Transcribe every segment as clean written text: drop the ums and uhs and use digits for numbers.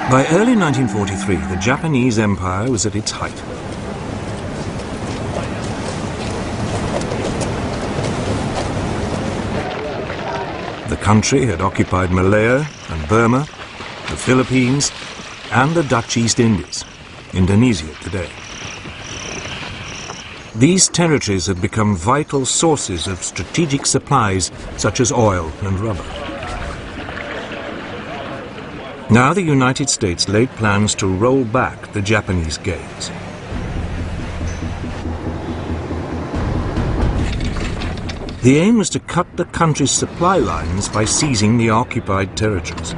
By early 1943, the Japanese Empire was at its height. The country had occupied Malaya and Burma, the Philippines, and the Dutch East Indies, Indonesia today. These territories had become vital sources of strategic supplies such as oil and rubber. Now the United States laid plans to roll back the Japanese gains. The aim was to cut the country's supply lines by seizing the occupied territories.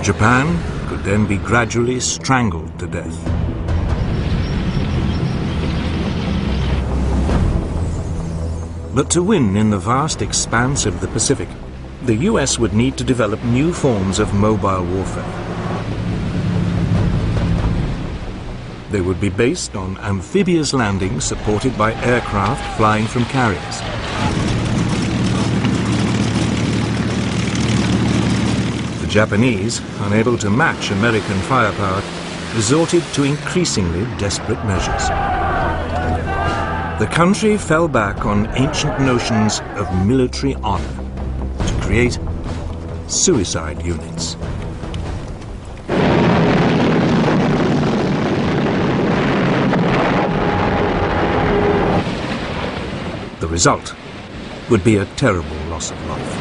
Japan could then be gradually strangled to death. But to win in the vast expanse of the Pacific, the US would need to develop new forms of mobile warfare. They would be based on amphibious landings supported by aircraft flying from carriers. The Japanese, unable to match American firepower, resorted to increasingly desperate measures. The country fell back on ancient notions of military honor to create suicide units. The result would be a terrible loss of life.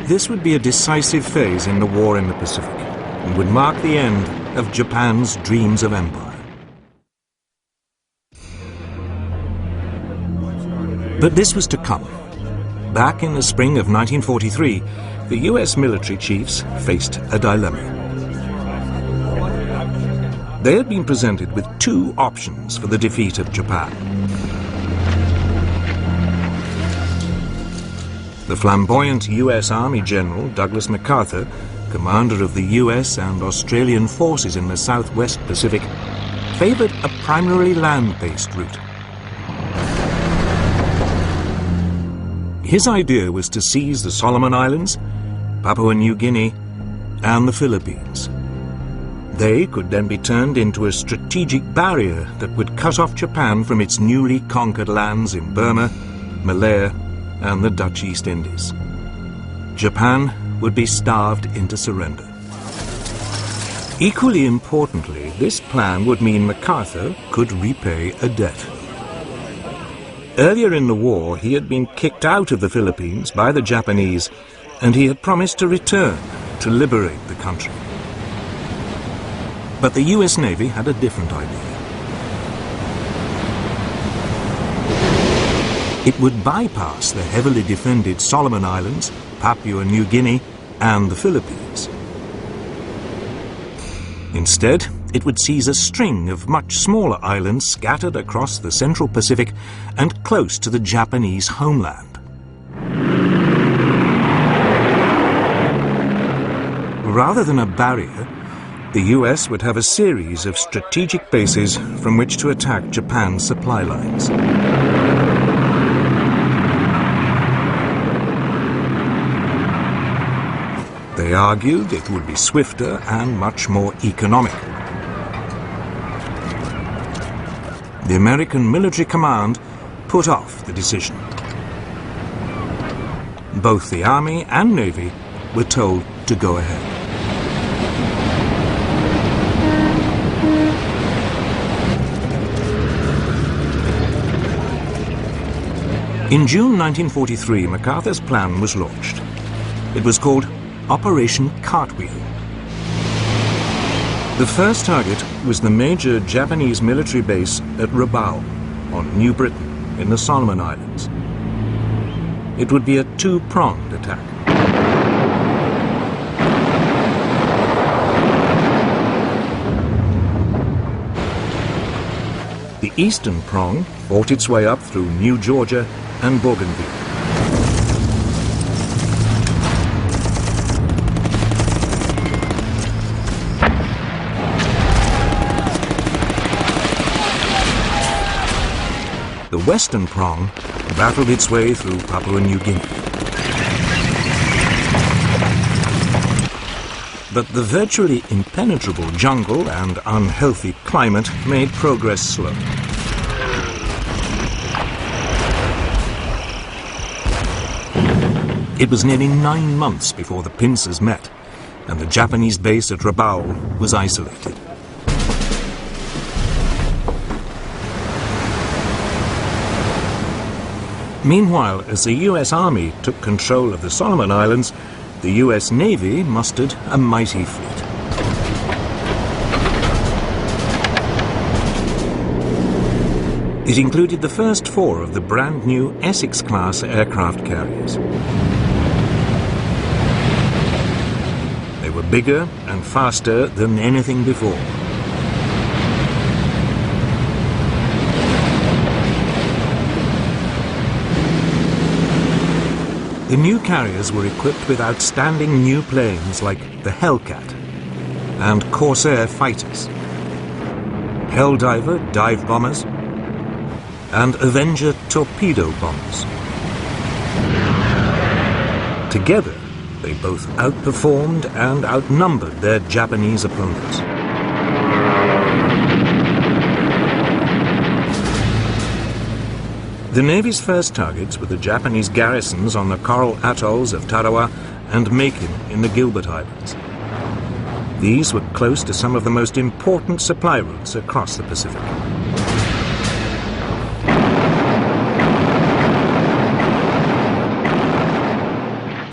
This would be a decisive phase in the war in the Pacific and would mark the end of Japan's dreams of empire. But this was to come. Back in the spring of 1943, the US military chiefs faced a dilemma. They had been presented with two options for the defeat of Japan. The flamboyant US Army General Douglas MacArthur, commander of the US and Australian forces in the Southwest Pacific, favored a primarily land-based route. His idea was to seize the Solomon Islands, Papua New Guinea, and the Philippines. They could then be turned into a strategic barrier that would cut off Japan from its newly conquered lands in Burma, Malaya, and the Dutch East Indies. Japan would be starved into surrender. Equally importantly, this plan would mean MacArthur could repay a debt. Earlier in the war, he had been kicked out of the Philippines by the Japanese, and he had promised to return to liberate the country. But the US Navy had a different idea. It would bypass the heavily defended Solomon Islands, Papua New Guinea, and the Philippines. Instead, it would seize a string of much smaller islands scattered across the Central Pacific and close to the Japanese homeland. Rather than a barrier, the US would have a series of strategic bases from which to attack Japan's supply lines. They argued it would be swifter and much more economical. The American military command put off the decision. Both the Army and Navy were told to go ahead. In June 1943, MacArthur's plan was launched. It was called Operation Cartwheel. The first target was the major Japanese military base at Rabaul on New Britain in the Solomon Islands. It would be a two-pronged attack. The eastern prong fought its way up through New Georgia and Bougainville. the western prong battled its way through Papua New Guinea. But the virtually impenetrable jungle and unhealthy climate made progress slow. It was nearly 9 months before the pincers met, and the Japanese base at Rabaul was isolated. Meanwhile, as the US Army took control of the Solomon Islands, the US Navy mustered a mighty fleet. It included the first 4 of the brand new Essex-class aircraft carriers. They were bigger and faster than anything before. The new carriers were equipped with outstanding new planes like the Hellcat and Corsair fighters, Helldiver dive bombers, and Avenger torpedo bombers. Together, they both outperformed and outnumbered their Japanese opponents. The Navy's first targets were the Japanese garrisons on the coral atolls of Tarawa and Makin in the Gilbert Islands. These were close to some of the most important supply routes across the Pacific.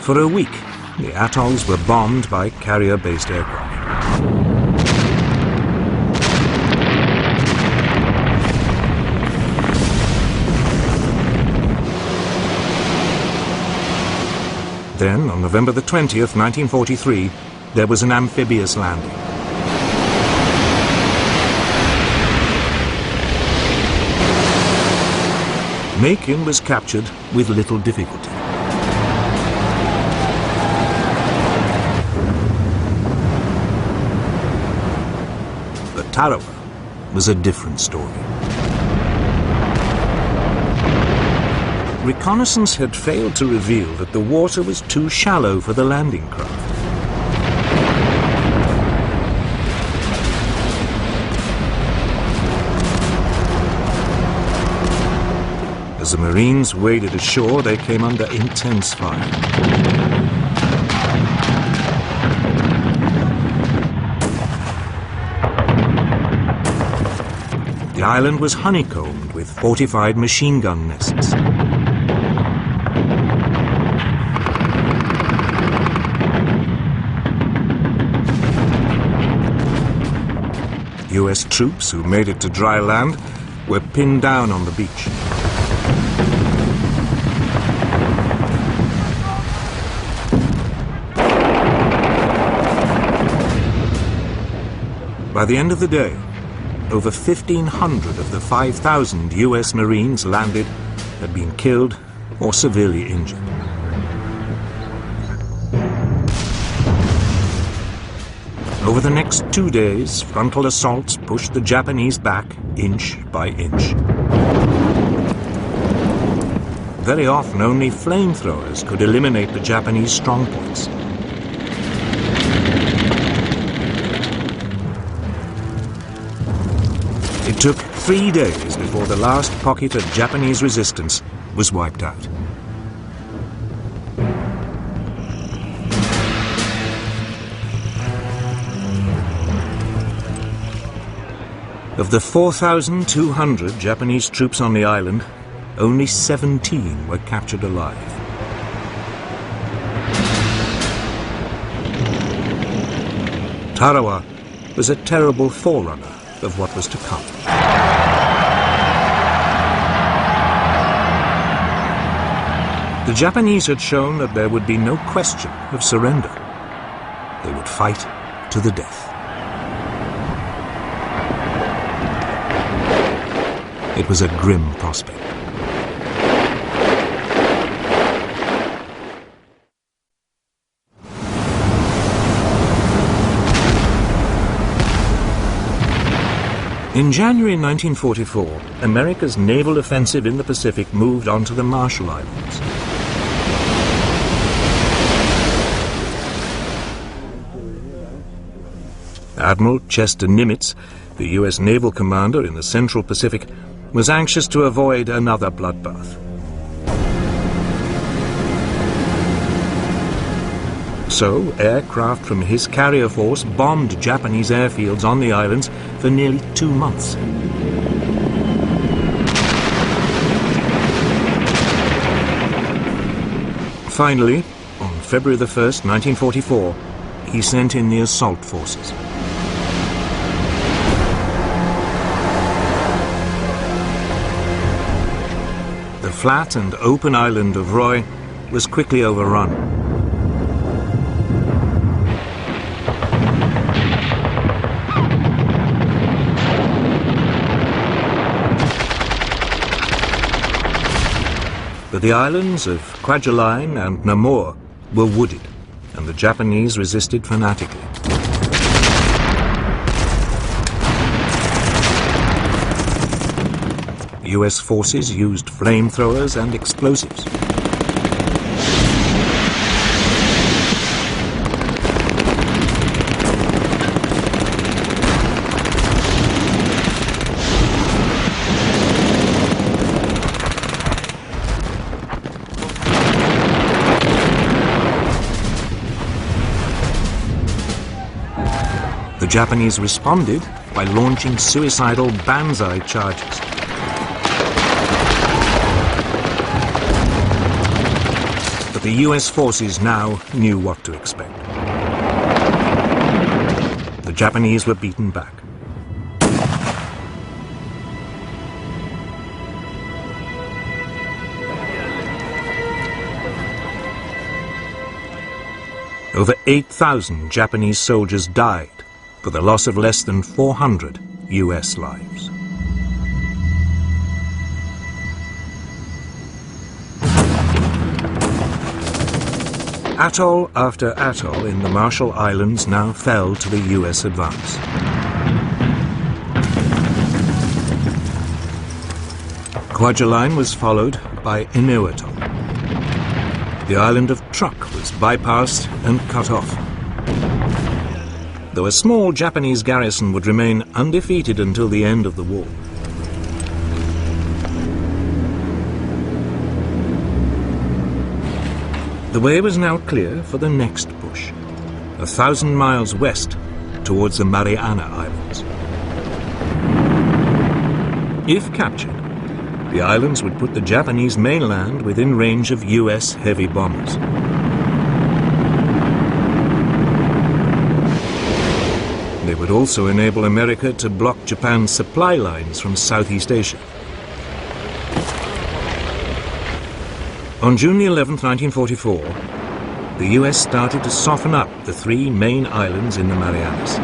For a week, the atolls were bombed by carrier-based aircraft. Then, on November the 20th, 1943, there was an amphibious landing. Makin was captured with little difficulty. But Tarawa was a different story. Reconnaissance had failed to reveal that the water was too shallow for the landing craft. As the Marines waded ashore, they came under intense fire. The island was honeycombed with fortified machine gun nests. US troops who made it to dry land were pinned down on the beach. By the end of the day, over 1,500 of the 5,000 US Marines landed had been killed or severely injured. Over the next 2 days, frontal assaults pushed the Japanese back inch by inch. Very often, only flamethrowers could eliminate the Japanese strongpoints. It took 3 days before the last pocket of Japanese resistance was wiped out. Of the 4,200 Japanese troops on the island, only 17 were captured alive. Tarawa was a terrible forerunner of what was to come. The Japanese had shown that there would be no question of surrender. They would fight to the death. It was a grim prospect. In January 1944, America's naval offensive in the Pacific moved on to the Marshall Islands. Admiral Chester Nimitz, the US naval commander in the Central Pacific, was anxious to avoid another bloodbath. So, aircraft from his carrier force bombed Japanese airfields on the islands for nearly 2 months. Finally, on February the 1st, 1944, he sent in the assault forces. The flat and open island of Roy was quickly overrun. But the islands of Kwajalein and Namur were wooded, and the Japanese resisted fanatically. US forces used flamethrowers and explosives. The Japanese responded by launching suicidal banzai charges. But the US forces now knew what to expect. The Japanese were beaten back. Over 8,000 Japanese soldiers died, for the loss of less than 400 US lives. Atoll after atoll in the Marshall Islands now fell to the US advance. Kwajalein was followed by Inu Atoll. The island of Truk was bypassed and cut off. Though a small Japanese garrison would remain undefeated until the end of the war. The way was now clear for the next push, 1,000 miles west towards the Mariana Islands. If captured, the islands would put the Japanese mainland within range of US heavy bombers. They would also enable America to block Japan's supply lines from Southeast Asia. On June 11, 1944, the US started to soften up the 3 main islands in the Marianas.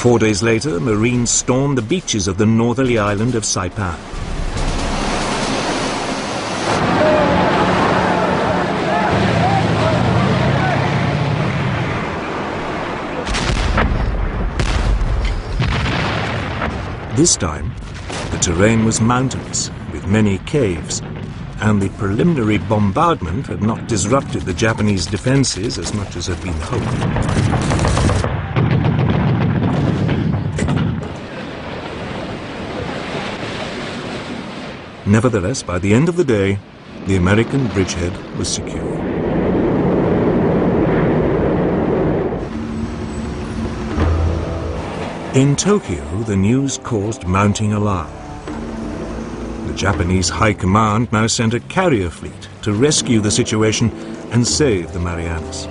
Four days later, Marines stormed the beaches of the northerly island of Saipan. This time, the terrain was mountainous, with many caves, and the preliminary bombardment had not disrupted the Japanese defenses as much as had been hoped. Nevertheless, by the end of the day, the American bridgehead was secure. In Tokyo, the news caused mounting alarm. The Japanese High Command now sent a carrier fleet to rescue the situation and save the Marianas.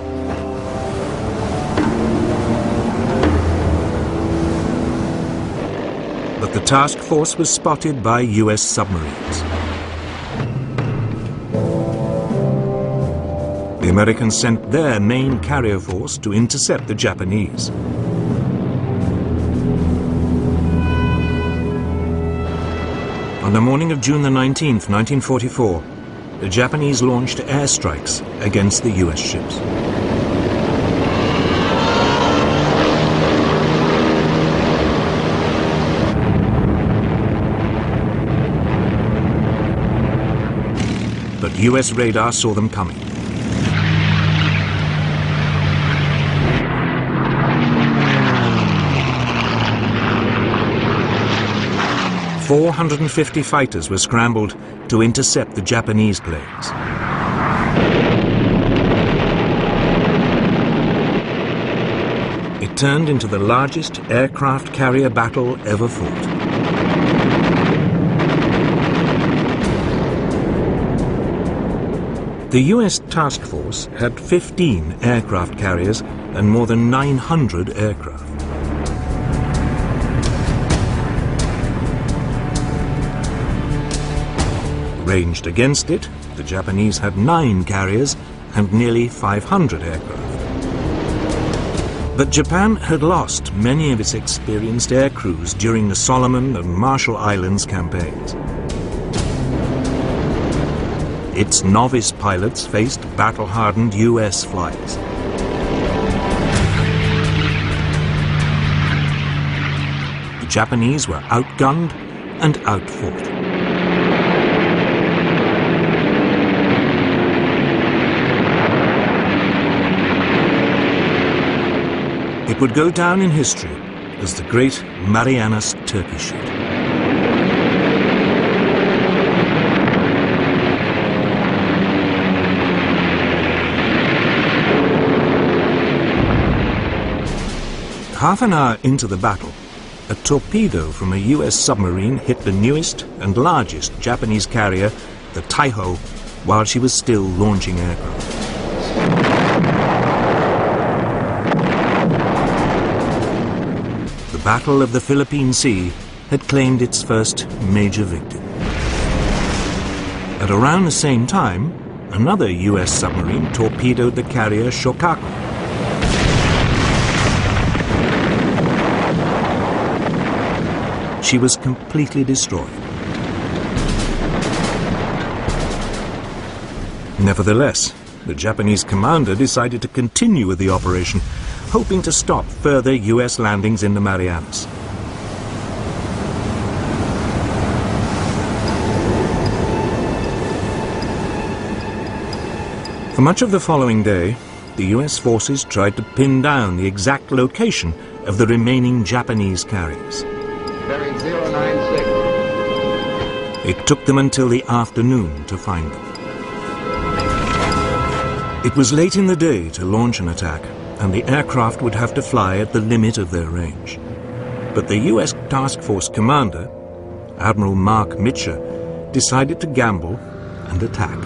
But the task force was spotted by US submarines. The Americans sent their main carrier force to intercept the Japanese. On the morning of June the 19th, 1944, the Japanese launched airstrikes against the US ships. But US radar saw them coming. "450 fighters were scrambled to intercept the Japanese planes. It turned into the largest aircraft carrier battle ever fought. The US task force had 15 aircraft carriers and more than 900 aircraft. Ranged against it, the Japanese had 9 carriers and nearly 500 aircraft. But Japan had lost many of its experienced air crews during the Solomon and Marshall Islands campaigns. Its novice pilots faced battle-hardened US flyers. The Japanese were outgunned and outfought. It would go down in history as the Great Marianas Turkey Shoot. Half an hour into the battle, a torpedo from a US submarine hit the newest and largest Japanese carrier, the Taiho, while she was still launching aircraft. The Battle of the Philippine Sea had claimed its first major victim. At around the same time, another US submarine torpedoed the carrier Shokaku. She was completely destroyed. Nevertheless, the Japanese commander decided to continue with the operation, hoping to stop further US landings in the Marianas. For much of the following day, the US forces tried to pin down the exact location of the remaining Japanese carriers. Bearing 096. It took them until the afternoon to find them. It was late in the day to launch an attack, and the aircraft would have to fly at the limit of their range. But the US Task Force commander, Admiral Mark Mitcher, decided to gamble and attack.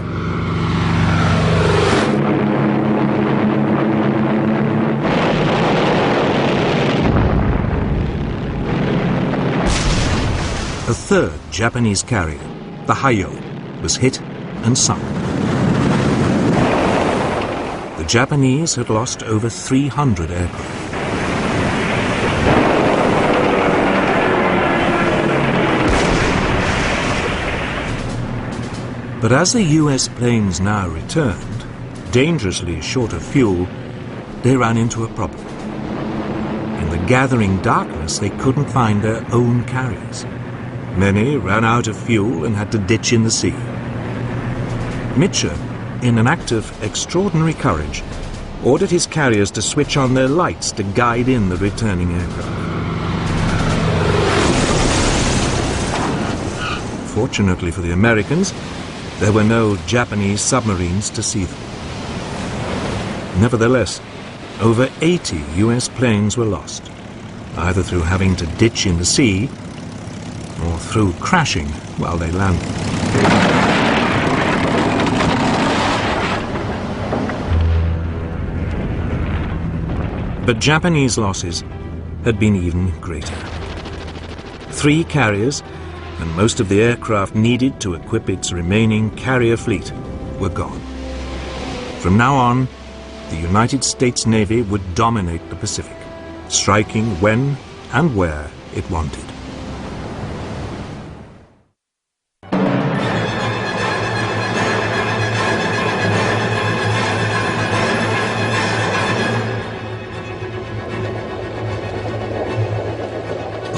A third Japanese carrier, the Hayo, was hit and sunk. The Japanese had lost over 300 aircraft. But as the US planes now returned, dangerously short of fuel, they ran into a problem. In the gathering darkness, they couldn't find their own carriers. Many ran out of fuel and had to ditch in the sea. Mitcher, in an act of extraordinary courage, ordered his carriers to switch on their lights to guide in the returning aircraft. Fortunately for the Americans, there were no Japanese submarines to see them. Nevertheless, over 80 US planes were lost, either through having to ditch in the sea or through crashing while they landed. But Japanese losses had been even greater. 3 carriers and most of the aircraft needed to equip its remaining carrier fleet were gone. From now on, the United States Navy would dominate the Pacific, striking when and where it wanted.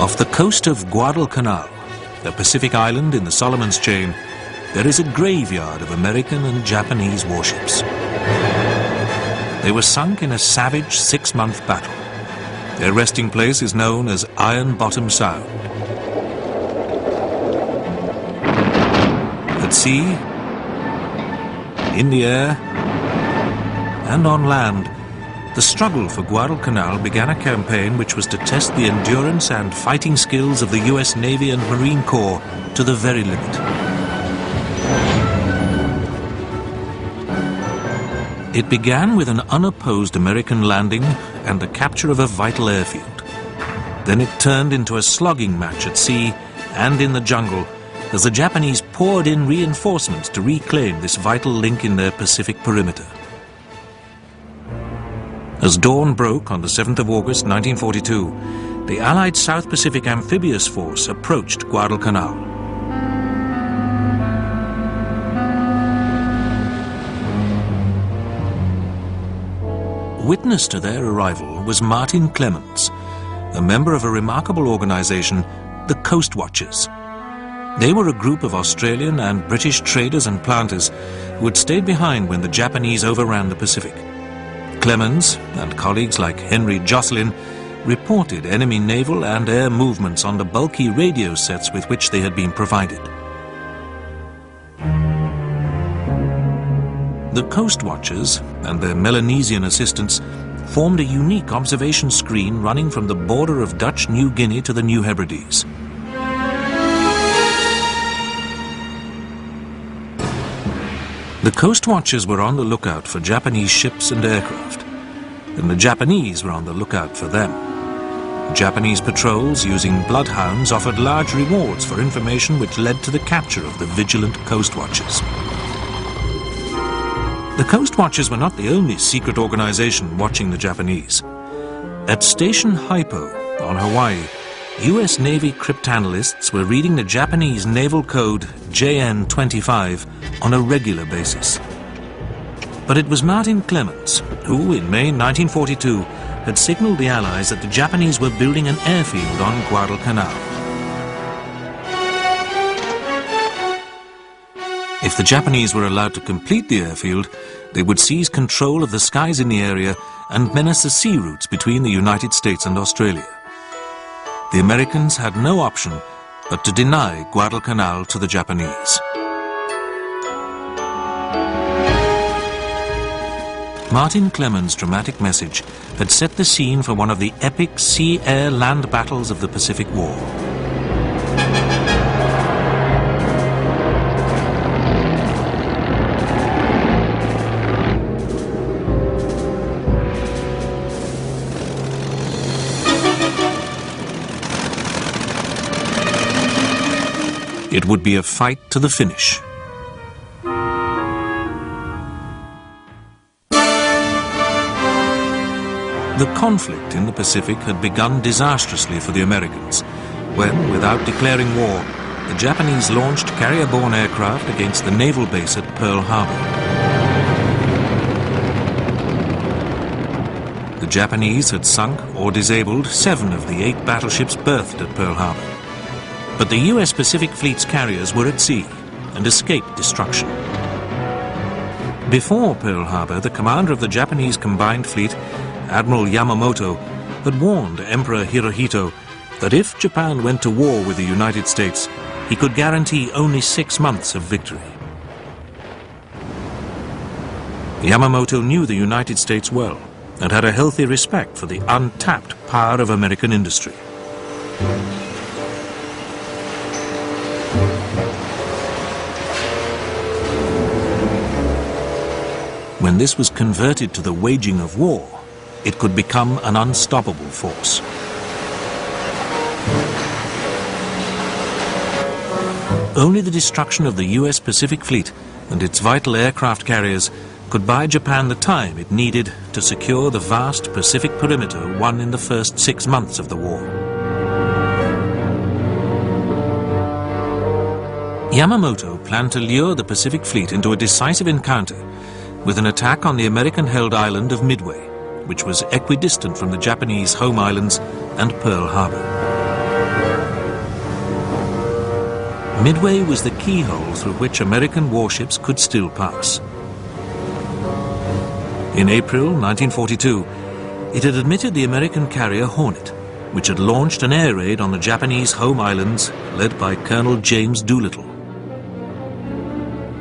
Off the coast of Guadalcanal, a Pacific island in the Solomons chain, there is a graveyard of American and Japanese warships. They were sunk in a savage 6-month battle. Their resting place is known as Iron Bottom Sound. At sea, in the air, and on land, the struggle for Guadalcanal began a campaign which was to test the endurance and fighting skills of the US Navy and Marine Corps to the very limit. It began with an unopposed American landing and the capture of a vital airfield. Then it turned into a slogging match at sea and in the jungle as the Japanese poured in reinforcements to reclaim this vital link in their Pacific perimeter. As dawn broke on the 7th of August 1942, the Allied South Pacific Amphibious Force approached Guadalcanal. Witness to their arrival was Martin Clemens, a member of a remarkable organization, the Coast Watchers. They were a group of Australian and British traders and planters who had stayed behind when the Japanese overran the Pacific. Clemens and colleagues like Henry Jocelyn reported enemy naval and air movements on the bulky radio sets with which they had been provided. The Coast Watchers and their Melanesian assistants formed a unique observation screen running from the border of Dutch New Guinea to the New Hebrides. The Coast Watchers were on the lookout for Japanese ships and aircraft, and the Japanese were on the lookout for them. Japanese patrols using bloodhounds offered large rewards for information which led to the capture of the vigilant Coast Watchers. The Coast Watchers were not the only secret organization watching the Japanese. At Station Haipo on Hawaii, US Navy cryptanalysts were reading the Japanese naval code JN-25 on a regular basis. But it was Martin Clemens who, in May 1942, had signaled the Allies that the Japanese were building an airfield on Guadalcanal. If the Japanese were allowed to complete the airfield, they would seize control of the skies in the area and menace the sea routes between the United States and Australia. The Americans had no option but to deny Guadalcanal to the Japanese. Martin Clemens' dramatic message had set the scene for one of the epic sea-air-land battles of the Pacific War. It would be a fight to the finish. The conflict in the Pacific had begun disastrously for the Americans when, without declaring war, the Japanese launched carrier-borne aircraft against the naval base at Pearl Harbor. The Japanese had sunk or disabled 7 of the 8 battleships berthed at Pearl Harbor. But the US Pacific Fleet's carriers were at sea and escaped destruction. Before Pearl Harbor, the commander of the Japanese Combined Fleet, Admiral Yamamoto, had warned Emperor Hirohito that if Japan went to war with the United States, he could guarantee only 6 months of victory. Yamamoto knew the United States well and had a healthy respect for the untapped power of American industry. When this was converted to the waging of war, it could become an unstoppable force. Only the destruction of the US Pacific Fleet and its vital aircraft carriers could buy Japan the time it needed to secure the vast Pacific perimeter won in the first 6 months of the war. Yamamoto planned to lure the Pacific Fleet into a decisive encounter with an attack on the American-held island of Midway, which was equidistant from the Japanese home islands and Pearl Harbor. Midway was the keyhole through which American warships could still pass. In April 1942, it had admitted the American carrier Hornet, which had launched an air raid on the Japanese home islands led by Colonel James Doolittle.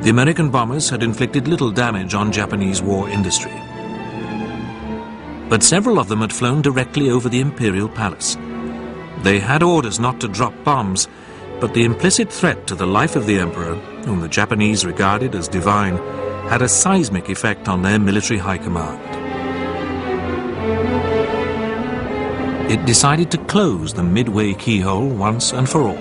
The American bombers had inflicted little damage on Japanese war industry. But several of them had flown directly over the Imperial Palace. They had orders not to drop bombs, but the implicit threat to the life of the Emperor, whom the Japanese regarded as divine, had a seismic effect on their military high command. It decided to close the Midway keyhole once and for all.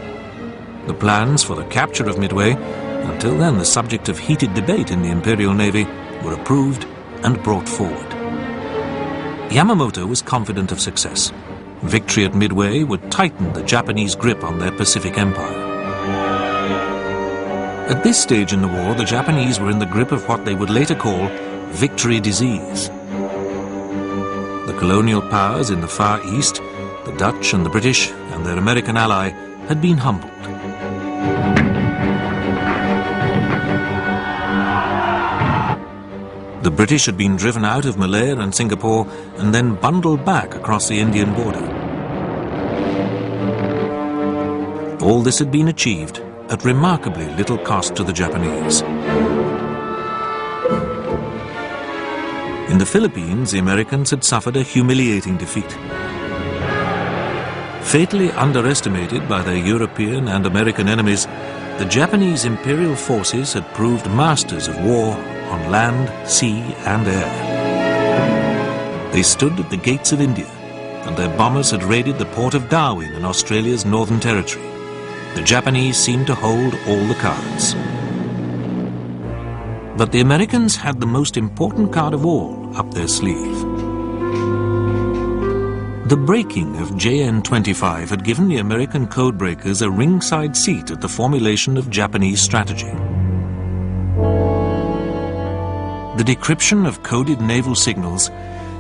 The plans for the capture of Midway, until then the subject of heated debate in the Imperial Navy, were approved and brought forward. Yamamoto was confident of success. Victory at Midway would tighten the Japanese grip on their Pacific Empire. At this stage in the war, the Japanese were in the grip of what they would later call victory disease. The colonial powers in the Far East, the Dutch and the British and their American ally, had been humbled. The British had been driven out of Malaya and Singapore and then bundled back across the Indian border. All this had been achieved at remarkably little cost to the Japanese. In the Philippines, the Americans had suffered a humiliating defeat. Fatally underestimated by their European and American enemies, the Japanese imperial forces had proved masters of war on land, sea and air. They stood at the gates of India, and their bombers had raided the port of Darwin in Australia's Northern Territory. The Japanese seemed to hold all the cards. But the Americans had the most important card of all up their sleeve. The breaking of JN-25 had given the American codebreakers a ringside seat at the formulation of Japanese strategy. The decryption of coded naval signals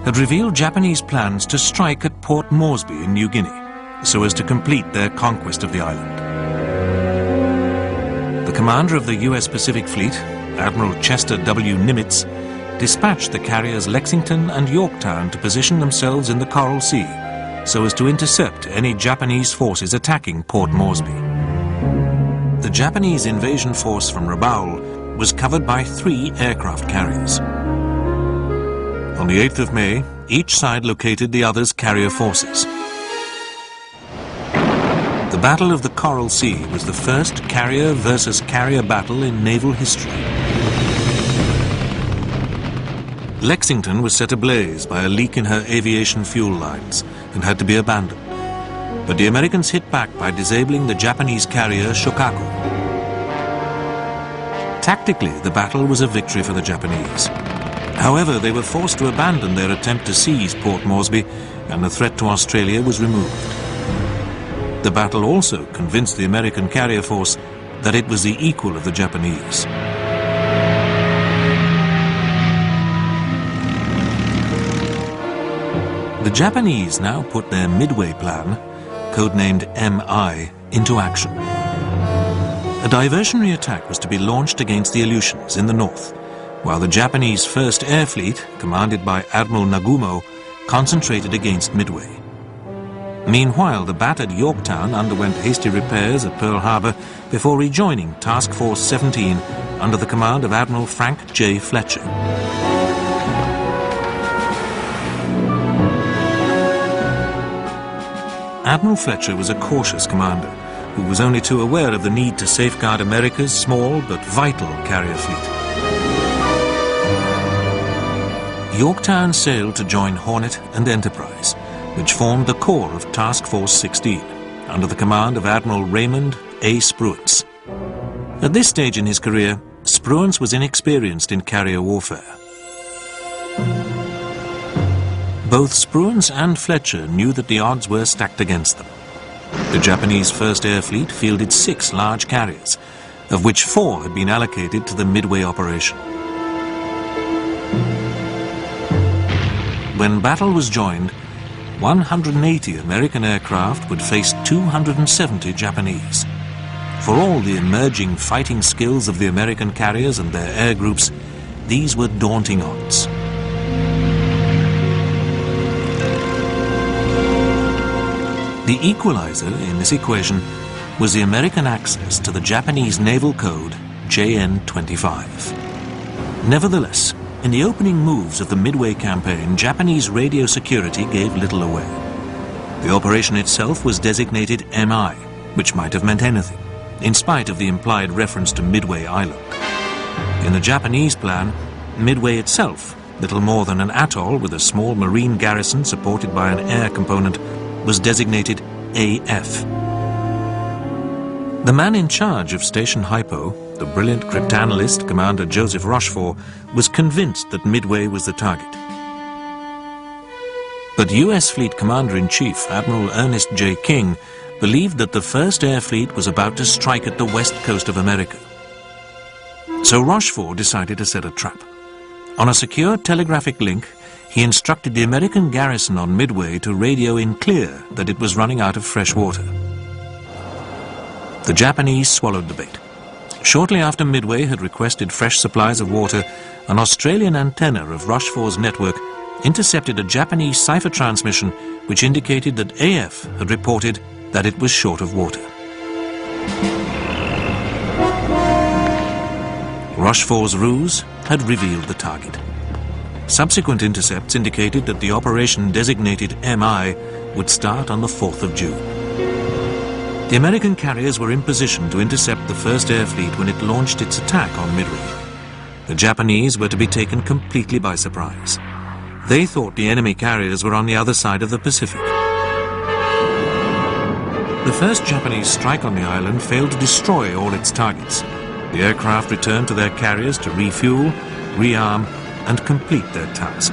had revealed Japanese plans to strike at Port Moresby in New Guinea, so as to complete their conquest of the island. The commander of the US Pacific Fleet, Admiral Chester W. Nimitz, dispatched the carriers Lexington and Yorktown to position themselves in the Coral Sea, so as to intercept any Japanese forces attacking Port Moresby. The Japanese invasion force from Rabaul was covered by 3 aircraft carriers. On the 8th of May, each side located the other's carrier forces. The Battle of the Coral Sea was the first carrier versus carrier battle in naval history. Lexington was set ablaze by a leak in her aviation fuel lines and had to be abandoned. But the Americans hit back by disabling the Japanese carrier Shokaku. Tactically, the battle was a victory for the Japanese. However, they were forced to abandon their attempt to seize Port Moresby, and the threat to Australia was removed. The battle also convinced the American carrier force that it was the equal of the Japanese. The Japanese now put their Midway plan, codenamed MI, into action. A diversionary attack was to be launched against the Aleutians in the north, while the Japanese First Air Fleet, commanded by Admiral Nagumo, concentrated against Midway. Meanwhile, the battered Yorktown underwent hasty repairs at Pearl Harbor before rejoining Task Force 17 under the command of Admiral Frank J. Fletcher. Admiral Fletcher was a cautious commander who was only too aware of the need to safeguard America's small but vital carrier fleet. Yorktown sailed to join Hornet and Enterprise, which formed the core of Task Force 16, under the command of Admiral Raymond A. Spruance. At this stage in his career, Spruance was inexperienced in carrier warfare. Both Spruance and Fletcher knew that the odds were stacked against them. The Japanese First Air Fleet fielded 6 large carriers, of which 4 had been allocated to the Midway operation. When battle was joined, 180 American aircraft would face 270 Japanese. For all the emerging fighting skills of the American carriers and their air groups, these were daunting odds. The equalizer in this equation was the American access to the Japanese naval code JN-25. Nevertheless, in the opening moves of the Midway campaign, Japanese radio security gave little away. The operation itself was designated MI, which might have meant anything, in spite of the implied reference to Midway Island. In the Japanese plan, Midway itself, little more than an atoll with a small marine garrison supported by an air component, was designated AF. The man in charge of Station Hypo, the brilliant cryptanalyst Commander Joseph Rochefort, was convinced that Midway was the target. But US Fleet Commander-in-Chief Admiral Ernest J. King believed that the First Air Fleet was about to strike at the west coast of America. So Rochefort decided to set a trap. On a secure telegraphic link, he instructed the American garrison on Midway to radio in clear that it was running out of fresh water. The Japanese swallowed the bait. Shortly after Midway had requested fresh supplies of water, an Australian antenna of Rochefort's network intercepted a Japanese cipher transmission which indicated that AF had reported that it was short of water. Rochefort's ruse had revealed the target. Subsequent intercepts indicated that the operation designated MI would start on the 4th of June. The American carriers were in position to intercept the First Air Fleet when it launched its attack on Midway. The Japanese were to be taken completely by surprise. They thought the enemy carriers were on the other side of the Pacific. The first Japanese strike on the island failed to destroy all its targets. The aircraft returned to their carriers to refuel, rearm, and complete their task.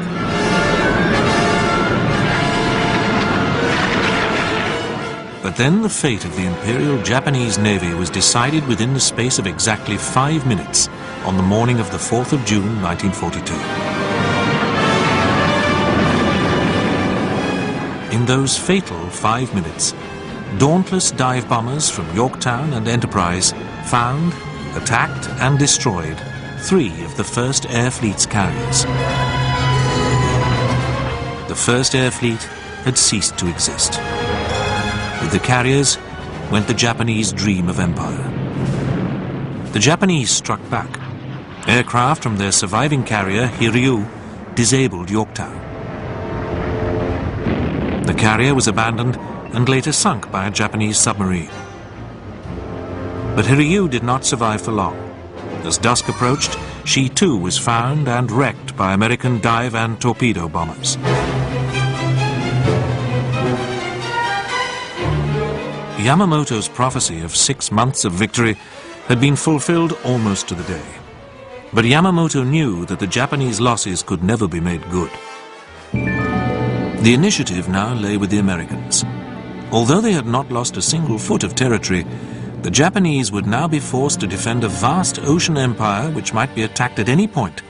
But then the fate of the Imperial Japanese Navy was decided within the space of exactly 5 minutes on the morning of the 4th of June, 1942. In those fatal 5 minutes, dauntless dive bombers from Yorktown and Enterprise found, attacked and destroyed 3 of the First Air Fleet's carriers. The First Air Fleet had ceased to exist. With the carriers went the Japanese dream of empire. The Japanese struck back. Aircraft from their surviving carrier, Hiryu, disabled Yorktown. The carrier was abandoned and later sunk by a Japanese submarine. But Hiryu did not survive for long. As dusk approached, she too was found and wrecked by American dive and torpedo bombers. Yamamoto's prophecy of 6 months of victory had been fulfilled almost to the day. But Yamamoto knew that the Japanese losses could never be made good. The initiative now lay with the Americans. Although they had not lost a single foot of territory, the Japanese would now be forced to defend a vast ocean empire which might be attacked at any point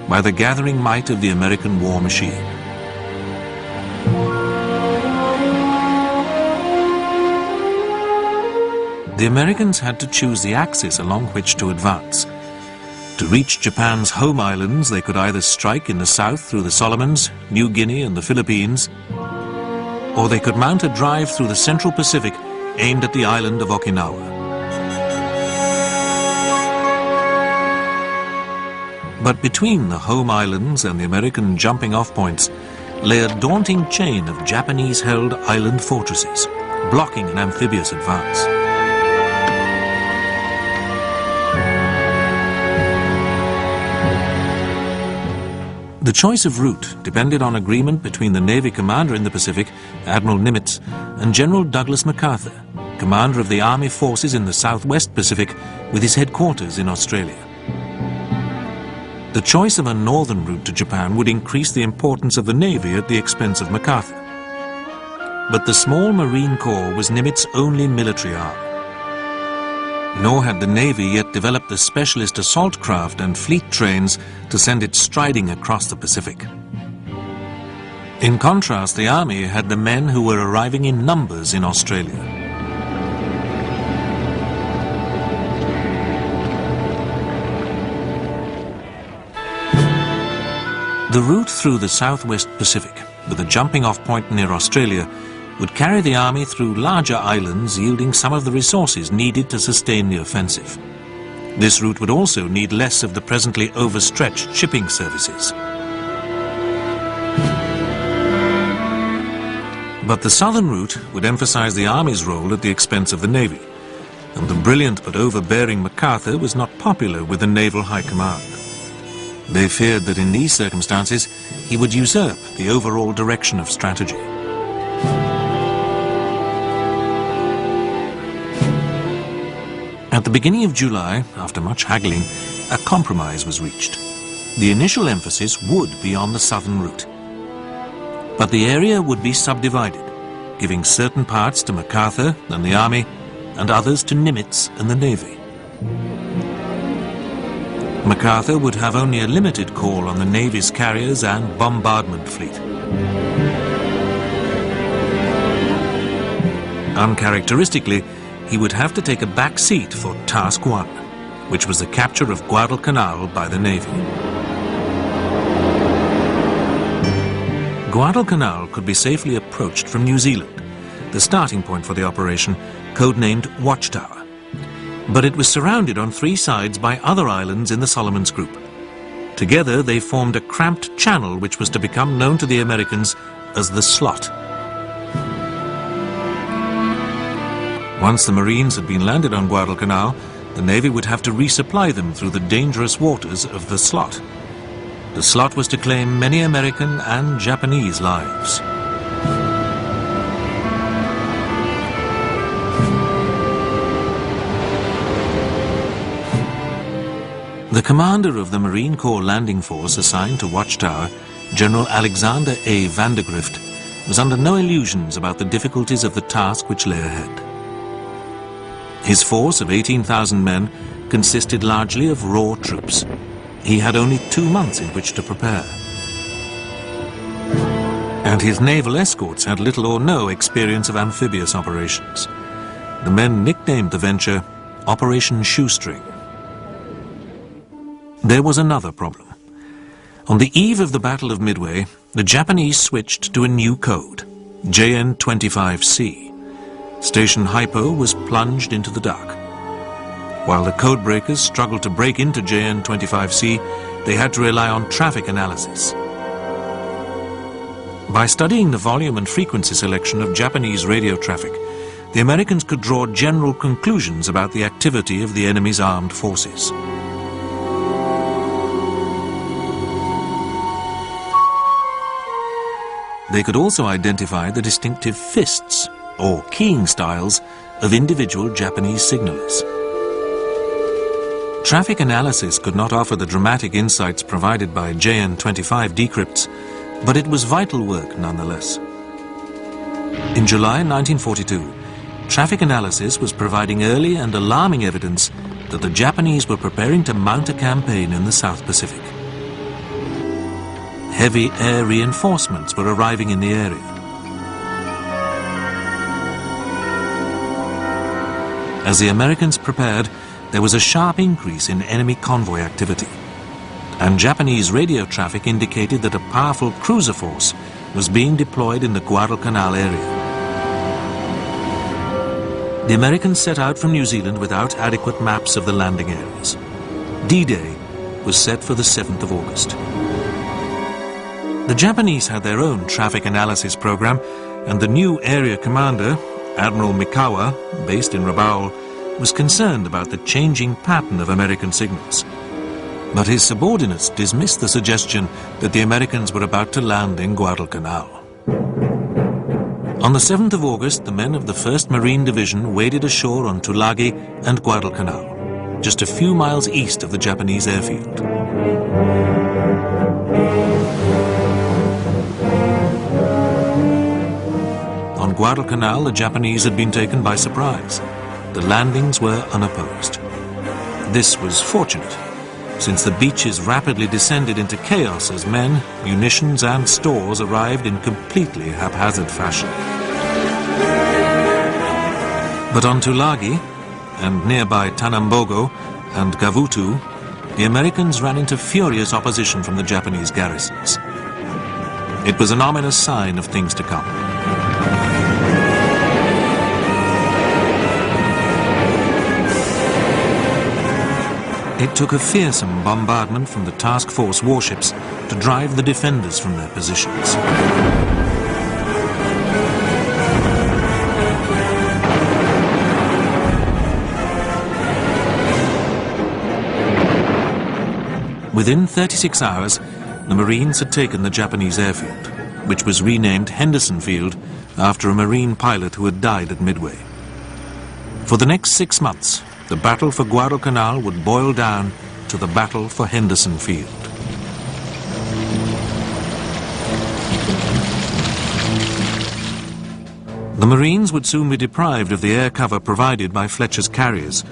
by the gathering might of the American war machine. The Americans had to choose the axis along which to advance. To reach Japan's home islands, they could either strike in the south through the Solomons, New Guinea and the Philippines, or they could mount a drive through the Central Pacific aimed at the island of Okinawa. But between the home islands and the American jumping-off points lay a daunting chain of Japanese-held island fortresses, blocking an amphibious advance. The choice of route depended on agreement between the Navy commander in the Pacific, Admiral Nimitz, and General Douglas MacArthur, commander of the Army forces in the Southwest Pacific with his headquarters in Australia. The choice of a northern route to Japan would increase the importance of the Navy at the expense of MacArthur. But the small Marine Corps was Nimitz's only military arm. Nor had the Navy yet developed the specialist assault craft and fleet trains to send it striding across the Pacific. In contrast, the Army had the men who were arriving in numbers in Australia. The route through the southwest Pacific, with a jumping-off point near Australia, would carry the army through larger islands, yielding some of the resources needed to sustain the offensive. This route would also need less of the presently overstretched shipping services. But the southern route would emphasize the army's role at the expense of the navy, and the brilliant but overbearing MacArthur was not popular with the naval high command. They feared that in these circumstances he would usurp the overall direction of strategy. At the beginning of July, after much haggling, a compromise was reached. The initial emphasis would be on the southern route, but the area would be subdivided, giving certain parts to MacArthur and the army, and others to Nimitz and the navy. MacArthur would have only a limited call on the navy's carriers and bombardment fleet. Uncharacteristically, he would have to take a back seat for Task 1, which was the capture of Guadalcanal by the navy. Guadalcanal could be safely approached from New Zealand, the starting point for the operation, codenamed Watchtower. But it was surrounded on three sides by other islands in the Solomons Group. Together they formed a cramped channel which was to become known to the Americans as the Slot. Once the Marines had been landed on Guadalcanal, the Navy would have to resupply them through the dangerous waters of the Slot. The Slot was to claim many American and Japanese lives. The commander of the Marine Corps landing force assigned to Watchtower, General Alexander A. Vandergrift, was under no illusions about the difficulties of the task which lay ahead. His force of 18,000 men consisted largely of raw troops. He had only 2 months in which to prepare. And his naval escorts had little or no experience of amphibious operations. The men nicknamed the venture Operation Shoestring. There was another problem. On the eve of the Battle of Midway, the Japanese switched to a new code, JN-25C. Station Hypo was plunged into the dark. While the codebreakers struggled to break into JN-25C, they had to rely on traffic analysis. By studying the volume and frequency selection of Japanese radio traffic, the Americans could draw general conclusions about the activity of the enemy's armed forces. They could also identify the distinctive fists, or keying styles, of individual Japanese signalers. Traffic analysis could not offer the dramatic insights provided by JN-25 decrypts, but it was vital work nonetheless. In July 1942, traffic analysis was providing early and alarming evidence that the Japanese were preparing to mount a campaign in the South Pacific. Heavy air reinforcements were arriving in the area. As the Americans prepared, there was a sharp increase in enemy convoy activity, and Japanese radio traffic indicated that a powerful cruiser force was being deployed in the Guadalcanal area. The Americans set out from New Zealand without adequate maps of the landing areas. D-Day was set for the 7th of August. The Japanese had their own traffic analysis program, and the new area commander, Admiral Mikawa, based in Rabaul, was concerned about the changing pattern of American signals. But his subordinates dismissed the suggestion that the Americans were about to land in Guadalcanal. On the 7th of August, the men of the 1st Marine Division waded ashore on Tulagi and Guadalcanal, just a few miles east of the Japanese airfield. On Guadalcanal, the Japanese had been taken by surprise. The landings were unopposed. This was fortunate, since the beaches rapidly descended into chaos as men, munitions and stores arrived in completely haphazard fashion. But on Tulagi, and nearby Tanambogo and Gavutu, the Americans ran into furious opposition from the Japanese garrisons. It was an ominous sign of things to come. It took a fearsome bombardment from the task force warships to drive the defenders from their positions. Within 36 hours, the Marines had taken the Japanese airfield, which was renamed Henderson Field after a Marine pilot who had died at Midway. For the next 6 months, the battle for Guadalcanal would boil down to the battle for Henderson Field. The Marines would soon be deprived of the air cover provided by Fletcher's carriers.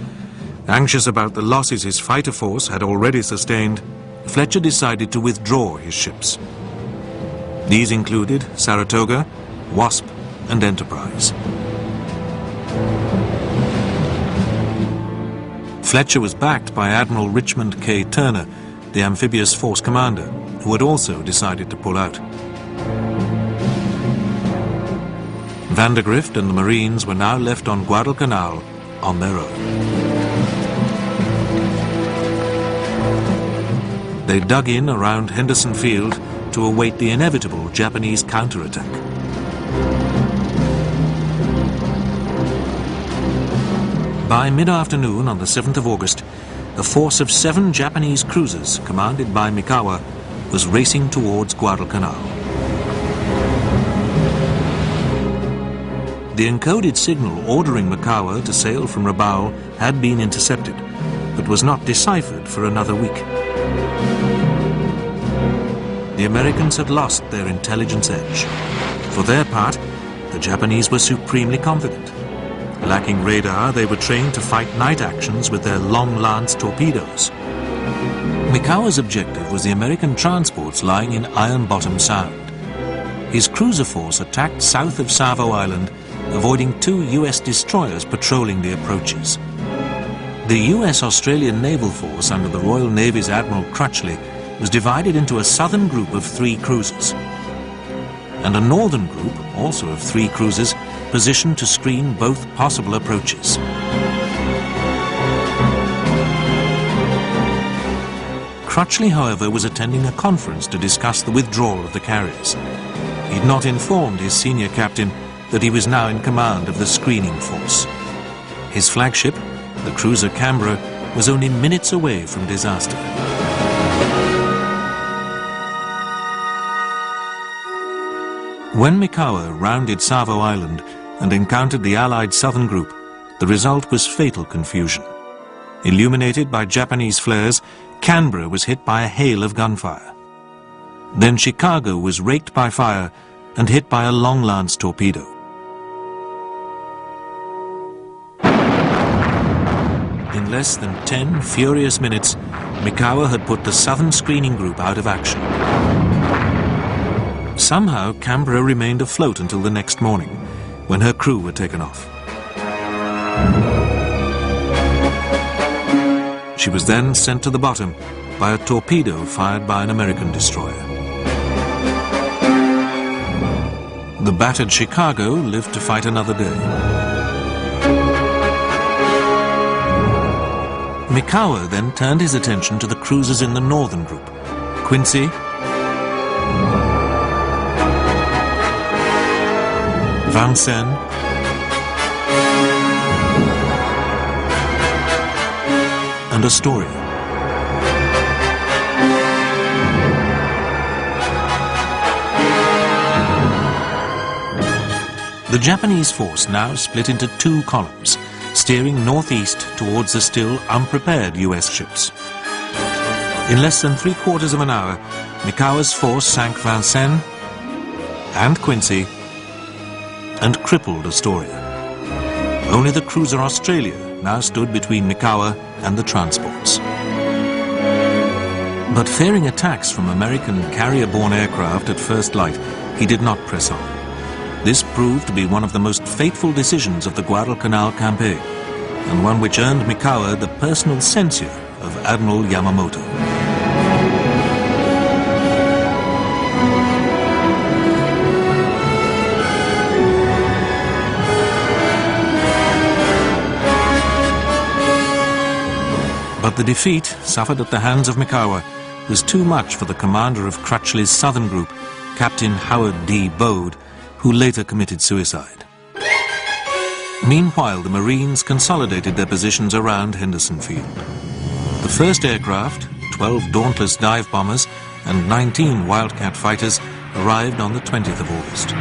Anxious about the losses his fighter force had already sustained, Fletcher decided to withdraw his ships. These included Saratoga, Wasp, and Enterprise. Fletcher was backed by Admiral Richmond K. Turner, the amphibious force commander, who had also decided to pull out. Vandergrift and the Marines were now left on Guadalcanal on their own. They dug in around Henderson Field to await the inevitable Japanese counterattack. By mid-afternoon on the 7th of August, a force of 7 Japanese cruisers, commanded by Mikawa, was racing towards Guadalcanal. The encoded signal ordering Mikawa to sail from Rabaul had been intercepted, but was not deciphered for another week. The Americans had lost their intelligence edge. For their part, the Japanese were supremely confident. Lacking radar, they were trained to fight night actions with their long-lance torpedoes. Mikawa's objective was the American transports lying in Iron Bottom Sound. His cruiser force attacked south of Savo Island, avoiding 2 U.S. destroyers patrolling the approaches. The U.S.-Australian naval force under the Royal Navy's Admiral Crutchley was divided into a southern group of 3 cruisers, and a northern group, also of 3 cruisers, positioned to screen both possible approaches. Crutchley, however, was attending a conference to discuss the withdrawal of the carriers. He'd not informed his senior captain that he was now in command of the screening force. His flagship, the cruiser Canberra, was only minutes away from disaster. When Mikawa rounded Savo Island and encountered the Allied southern group, the result was fatal confusion. Illuminated by Japanese flares, Canberra was hit by a hail of gunfire. Then Chicago was raked by fire and hit by a long-lance torpedo. In less than 10 furious minutes, Mikawa had put the southern screening group out of action. Somehow, Canberra remained afloat until the next morning, when her crew were taken off. She was then sent to the bottom by a torpedo fired by an American destroyer. The battered Chicago lived to fight another day. Mikawa then turned his attention to the cruisers in the northern group, Quincy, Vincennes, and Astoria. The Japanese force now split into 2 columns, steering northeast towards the still unprepared US ships. In less than 3/4 of an hour, Mikawa's force sank Vincennes and Quincy and crippled Astoria. Only the cruiser Australia now stood between Mikawa and the transports. But fearing attacks from American carrier-borne aircraft at first light, he did not press on. This proved to be one of the most fateful decisions of the Guadalcanal campaign, and one which earned Mikawa the personal censure of Admiral Yamamoto. But the defeat suffered at the hands of Mikawa was too much for the commander of Crutchley's southern group, Captain Howard D. Bode, who later committed suicide. Meanwhile, the Marines consolidated their positions around Henderson Field. The first aircraft, 12 Dauntless dive bombers and 19 Wildcat fighters, arrived on the 20th of August.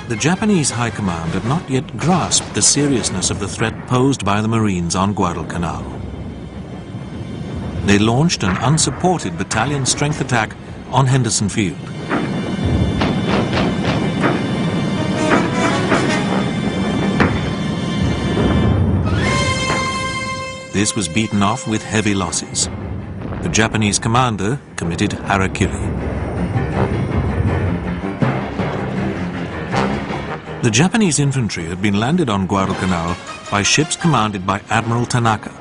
The Japanese High Command had not yet grasped the seriousness of the threat posed by the Marines on Guadalcanal. They launched an unsupported battalion strength attack on Henderson Field. This was beaten off with heavy losses. The Japanese commander committed harakiri. The Japanese infantry had been landed on Guadalcanal by ships commanded by Admiral Tanaka.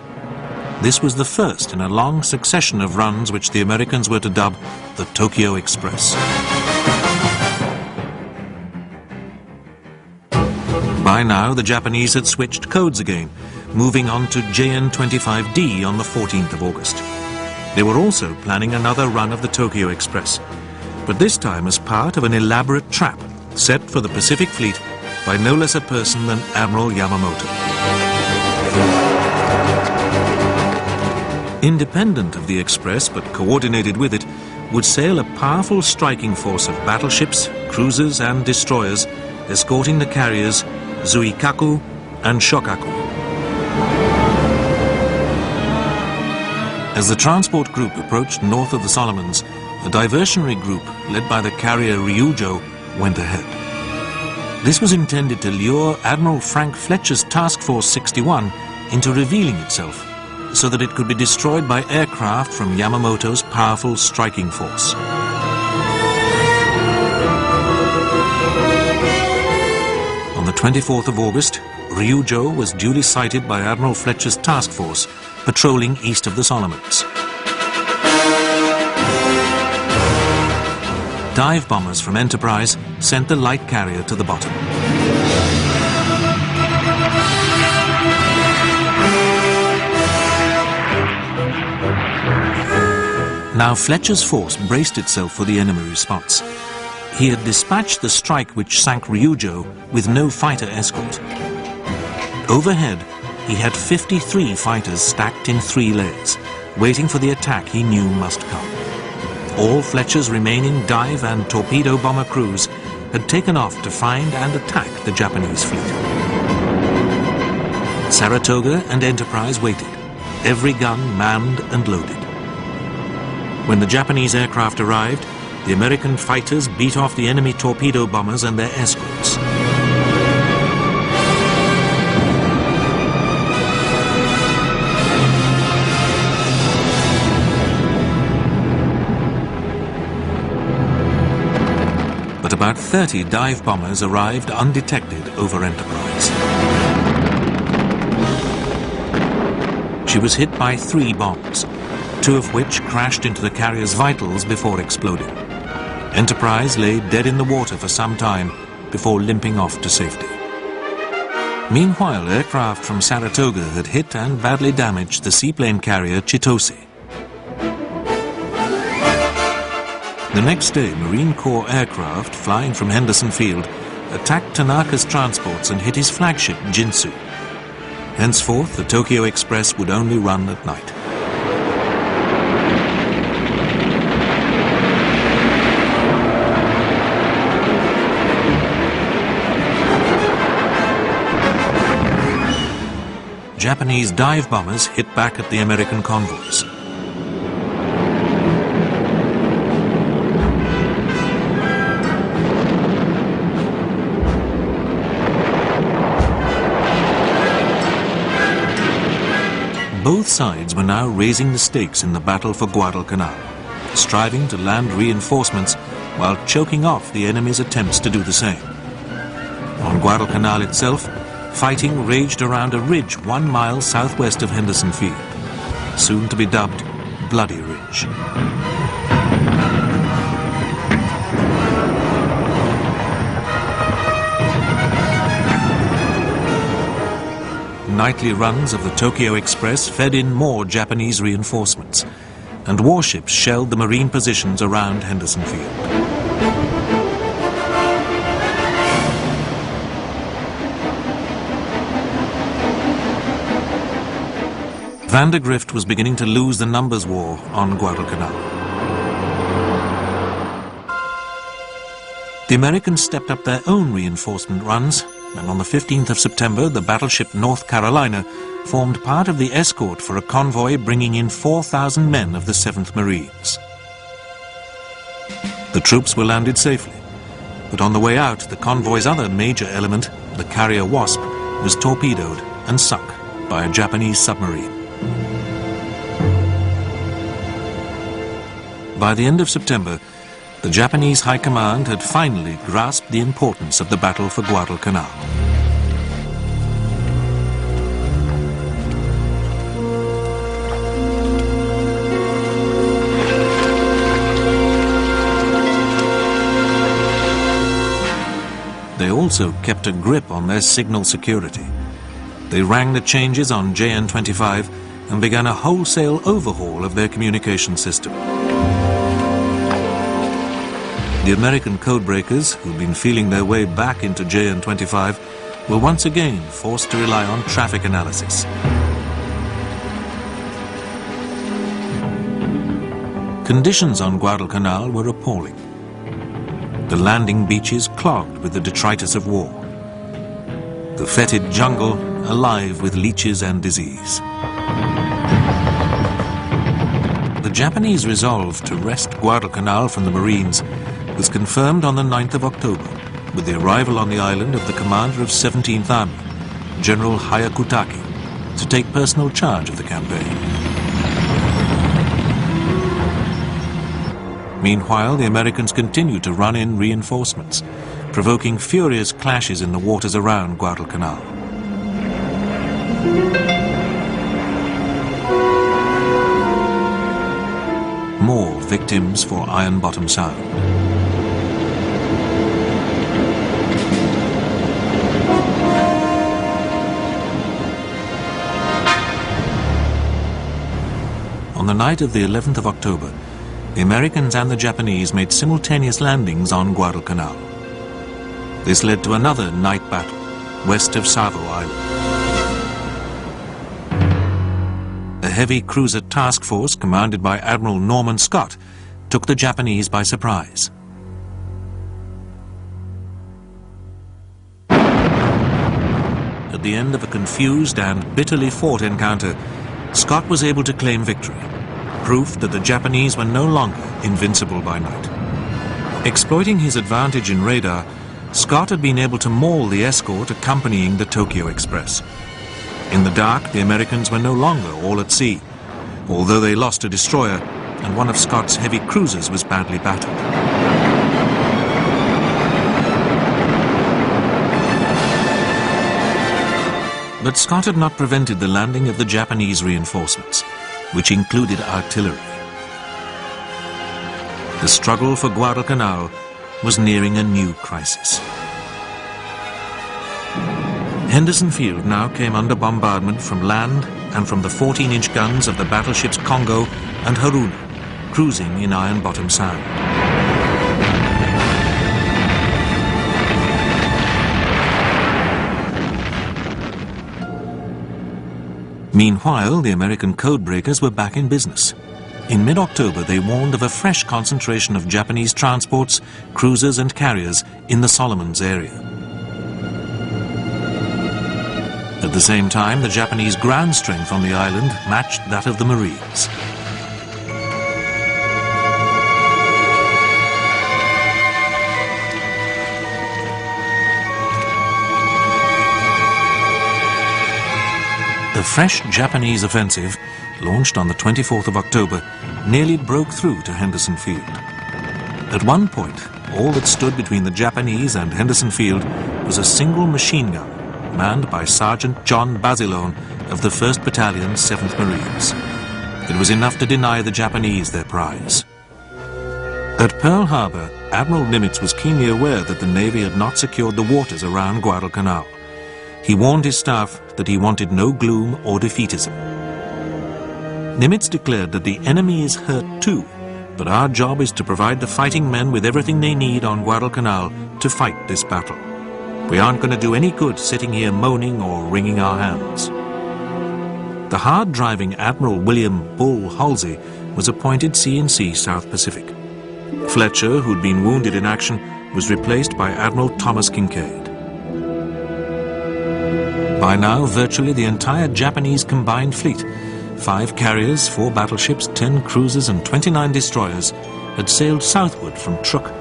This was the first in a long succession of runs which the Americans were to dub the Tokyo Express. By now, the Japanese had switched codes again, moving on to JN-25D on the 14th of August. They were also planning another run of the Tokyo Express, but this time as part of an elaborate trap set for the Pacific Fleet by no less a person than Admiral Yamamoto. Independent of the Express, but coordinated with it, would sail a powerful striking force of battleships, cruisers and destroyers, escorting the carriers Zuikaku and Shokaku. As the transport group approached north of the Solomons, a diversionary group led by the carrier Ryujo went ahead. This was intended to lure Admiral Frank Fletcher's Task Force 61 into revealing itself, so that it could be destroyed by aircraft from Yamamoto's powerful striking force. On the 24th of August, Ryujo was duly sighted by Admiral Fletcher's task force patrolling east of the Solomons. Dive bombers from Enterprise sent the light carrier to the bottom. Now Fletcher's force braced itself for the enemy response. He had dispatched the strike which sank Ryujo with no fighter escort. Overhead, he had 53 fighters stacked in 3 layers, waiting for the attack he knew must come. All Fletcher's remaining dive and torpedo bomber crews had taken off to find and attack the Japanese fleet. Saratoga and Enterprise waited, every gun manned and loaded. When the Japanese aircraft arrived, the American fighters beat off the enemy torpedo bombers and their escorts. But about 30 dive bombers arrived undetected over Enterprise. She was hit by 3 bombs, 2 of which crashed into the carrier's vitals before exploding. Enterprise lay dead in the water for some time before limping off to safety. Meanwhile, aircraft from Saratoga had hit and badly damaged the seaplane carrier Chitose. The next day, Marine Corps aircraft flying from Henderson Field attacked Tanaka's transports and hit his flagship Jinsu. Henceforth, the Tokyo Express would only run at night. Japanese dive bombers hit back at the American convoys. Both sides were now raising the stakes in the battle for Guadalcanal, striving to land reinforcements while choking off the enemy's attempts to do the same. On Guadalcanal itself, fighting raged around a ridge 1 mile southwest of Henderson Field, soon to be dubbed Bloody Ridge. nightly runs of the Tokyo Express fed in more Japanese reinforcements, and warships shelled the marine positions around Henderson Field. Vandergrift was beginning to lose the numbers war on Guadalcanal. The Americans stepped up their own reinforcement runs, and on the 15th of September, the battleship North Carolina formed part of the escort for a convoy bringing in 4,000 men of the 7th Marines. The troops were landed safely, but on the way out, the convoy's other major element, the carrier Wasp, was torpedoed and sunk by a Japanese submarine. By the end of September, the Japanese High Command had finally grasped the importance of the battle for Guadalcanal. They also kept a grip on their signal security. They rang the changes on JN-25 and began a wholesale overhaul of their communication system. The American codebreakers, who'd been feeling their way back into JN-25, were once again forced to rely on traffic analysis. Conditions on Guadalcanal were appalling. The landing beaches clogged with the detritus of war. The fetid jungle alive with leeches and disease. The Japanese resolve to wrest Guadalcanal from the Marines was confirmed on the 9th of October with the arrival on the island of the commander of 17th Army, General Hyakutake, to take personal charge of the campaign. Meanwhile, the Americans continued to run in reinforcements, provoking furious clashes in the waters around Guadalcanal. More victims for Iron Bottom Sound. On the night of the 11th of October, the Americans and the Japanese made simultaneous landings on Guadalcanal. This led to another night battle west of Savo Island. A heavy cruiser task force commanded by Admiral Norman Scott took the Japanese by surprise. At the end of a confused and bitterly fought encounter, Scott was able to claim victory, proof that the Japanese were no longer invincible by night. Exploiting his advantage in radar, Scott had been able to maul the escort accompanying the Tokyo Express. In the dark, the Americans were no longer all at sea, although they lost a destroyer and one of Scott's heavy cruisers was badly battered. But Scott had not prevented the landing of the Japanese reinforcements, which included artillery. The struggle for Guadalcanal was nearing a new crisis. Henderson Field now came under bombardment from land and from the 14-inch guns of the battleships Congo and Haruna, cruising in Iron Bottom Sound. Meanwhile, the American codebreakers were back in business. In mid-October, they warned of a fresh concentration of Japanese transports, cruisers and carriers in the Solomons area. At the same time, the Japanese ground strength on the island matched that of the Marines. The fresh Japanese offensive, launched on the 24th of October, nearly broke through to Henderson Field. At one point, all that stood between the Japanese and Henderson Field was a single machine gun, manned by Sergeant John Basilone of the 1st Battalion, 7th Marines. It was enough to deny the Japanese their prize. At Pearl Harbor, Admiral Nimitz was keenly aware that the Navy had not secured the waters around Guadalcanal. He warned his staff that he wanted no gloom or defeatism. Nimitz declared that the enemy is hurt too, but our job is to provide the fighting men with everything they need on Guadalcanal to fight this battle. We aren't going to do any good sitting here moaning or wringing our hands. The hard-driving Admiral William Bull Halsey was appointed C&C South Pacific. Fletcher, who'd been wounded in action, was replaced by Admiral Thomas Kinkaid. By now, virtually the entire Japanese combined fleet, 5 carriers, 4 battleships, 10 cruisers and 29 destroyers, had sailed southward from Truk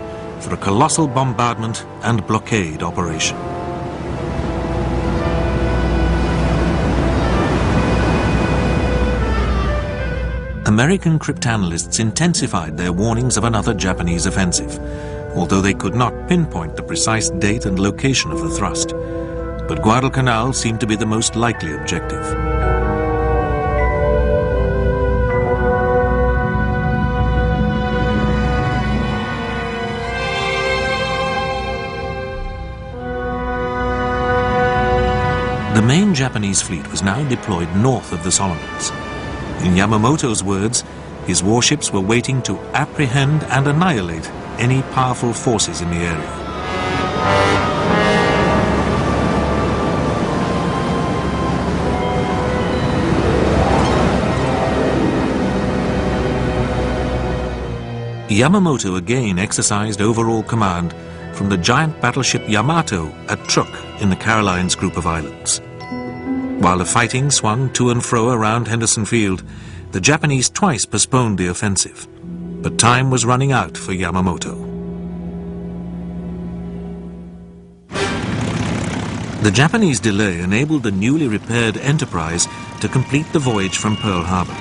for a colossal bombardment and blockade operation. American cryptanalysts intensified their warnings of another Japanese offensive, although they could not pinpoint the precise date and location of the thrust. But Guadalcanal seemed to be the most likely objective. The main Japanese fleet was now deployed north of the Solomons. In Yamamoto's words, his warships were waiting to apprehend and annihilate any powerful forces in the area. Yamamoto again exercised overall command from the giant battleship Yamato at Truk in the Carolines group of islands. While the fighting swung to and fro around Henderson Field, the Japanese twice postponed the offensive, but time was running out for Yamamoto. The Japanese delay enabled the newly repaired Enterprise to complete the voyage from Pearl Harbor.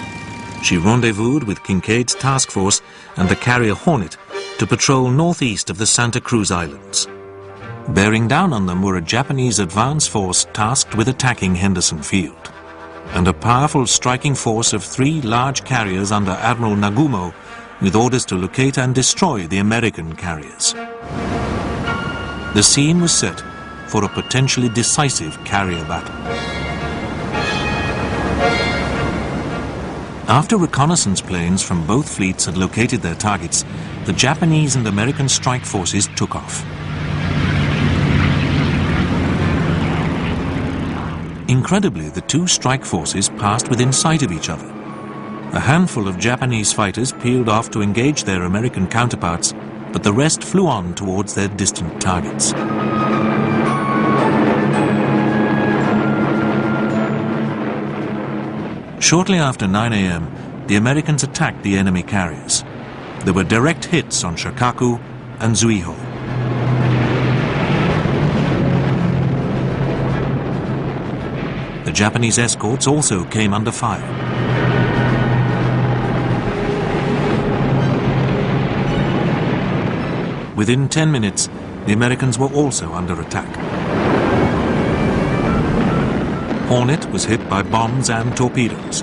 She rendezvoused with Kinkaid's task force and the carrier Hornet to patrol northeast of the Santa Cruz Islands. Bearing down on them were a Japanese advance force tasked with attacking Henderson Field, and a powerful striking force of 3 large carriers under Admiral Nagumo, with orders to locate and destroy the American carriers. The scene was set for a potentially decisive carrier battle. After reconnaissance planes from both fleets had located their targets, the Japanese and American strike forces took off. Incredibly, the 2 strike forces passed within sight of each other. A handful of Japanese fighters peeled off to engage their American counterparts, but the rest flew on towards their distant targets. Shortly after 9 a.m., the Americans attacked the enemy carriers. There were direct hits on Shakaku and Zuiho. The Japanese escorts also came under fire. Within 10 minutes, the Americans were also under attack. Hornet was hit by bombs and torpedoes,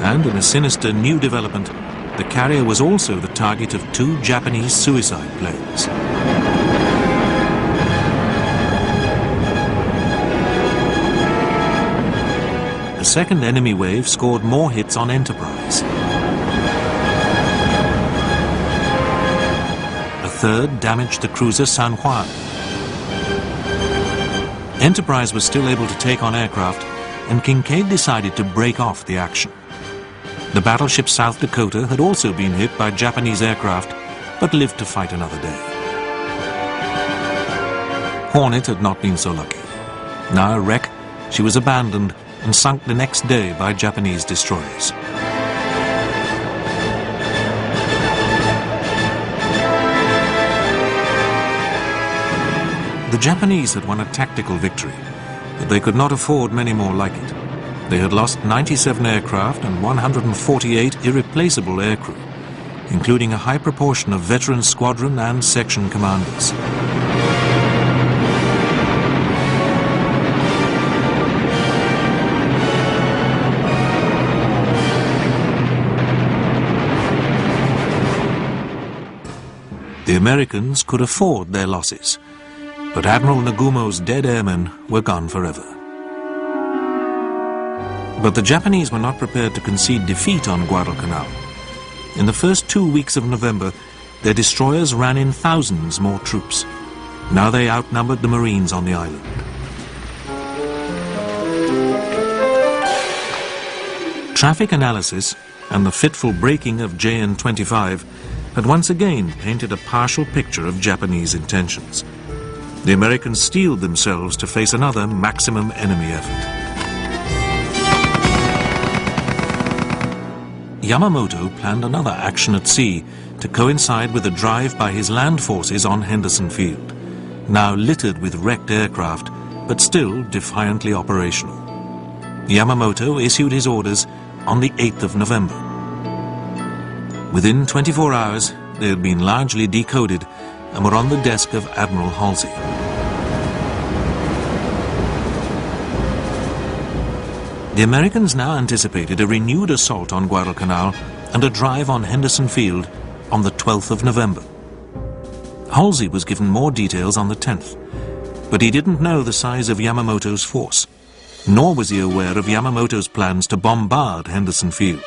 and in a sinister new development, the carrier was also the target of 2 Japanese suicide planes. The second enemy wave scored more hits on Enterprise. A third damaged the cruiser San Juan. Enterprise was still able to take on aircraft, and Kinkaid decided to break off the action. The battleship South Dakota had also been hit by Japanese aircraft, but lived to fight another day. Hornet had not been so lucky. Now a wreck, she was abandoned and sunk the next day by Japanese destroyers. The Japanese had won a tactical victory, but they could not afford many more like it. They had lost 97 aircraft and 148 irreplaceable aircrew, including a high proportion of veteran squadron and section commanders. The Americans could afford their losses, but Admiral Nagumo's dead airmen were gone forever. But the Japanese were not prepared to concede defeat on Guadalcanal. In the first 2 weeks of November, their destroyers ran in thousands more troops. Now they outnumbered the Marines on the island. Traffic analysis and the fitful braking of JN-25 had once again painted a partial picture of Japanese intentions. The Americans steeled themselves to face another maximum enemy effort. Yamamoto planned another action at sea to coincide with a drive by his land forces on Henderson Field, now littered with wrecked aircraft, but still defiantly operational. Yamamoto issued his orders on the 8th of November. Within 24 hours, they had been largely decoded and were on the desk of Admiral Halsey. The Americans now anticipated a renewed assault on Guadalcanal and a drive on Henderson Field on the 12th of November. Halsey was given more details on the 10th, but he didn't know the size of Yamamoto's force, nor was he aware of Yamamoto's plans to bombard Henderson Field.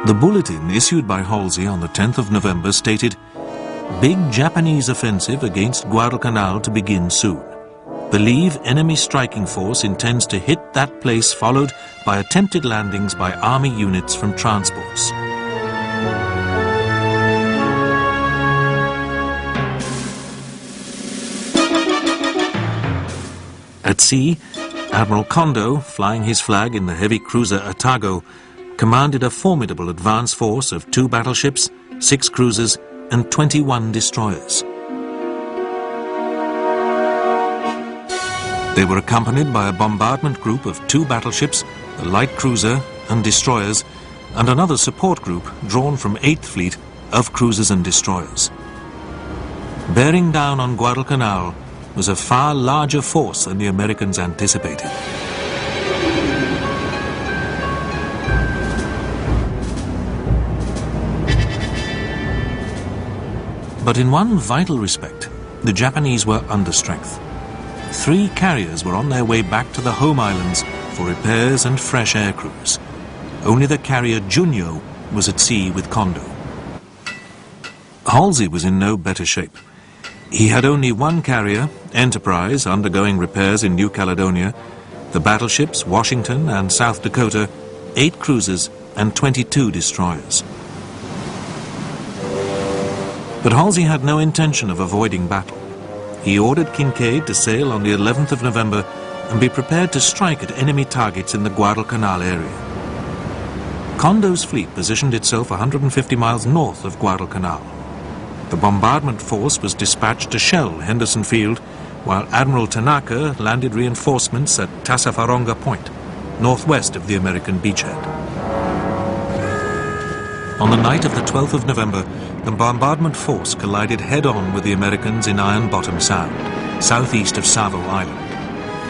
The bulletin issued by Halsey on the 10th of November stated, "Big Japanese offensive against Guadalcanal to begin soon. Believe enemy striking force intends to hit that place, followed by attempted landings by army units from transports." At sea, Admiral Kondo, flying his flag in the heavy cruiser Atago, commanded a formidable advance force of 2 battleships, 6 cruisers, and 21 destroyers. They were accompanied by a bombardment group of 2 battleships, a light cruiser, and destroyers, and another support group drawn from 8th Fleet of cruisers and destroyers. Bearing down on Guadalcanal was a far larger force than the Americans anticipated. But in one vital respect, the Japanese were under strength. 3 carriers were on their way back to the home islands for repairs and fresh air crews. Only the carrier Junyo was at sea with Kondo. Halsey was in no better shape. He had only 1 carrier, Enterprise, undergoing repairs in New Caledonia, the battleships Washington and South Dakota, 8 cruisers and 22 destroyers. But Halsey had no intention of avoiding battle. He ordered Kincaid to sail on the 11th of November and be prepared to strike at enemy targets in the Guadalcanal area. Kondo's fleet positioned itself 150 miles north of Guadalcanal. The bombardment force was dispatched to shell Henderson Field, while Admiral Tanaka landed reinforcements at Tasafaronga Point, northwest of the American beachhead. On the night of the 12th of November, the bombardment force collided head-on with the Americans in Iron Bottom Sound, southeast of Savo Island.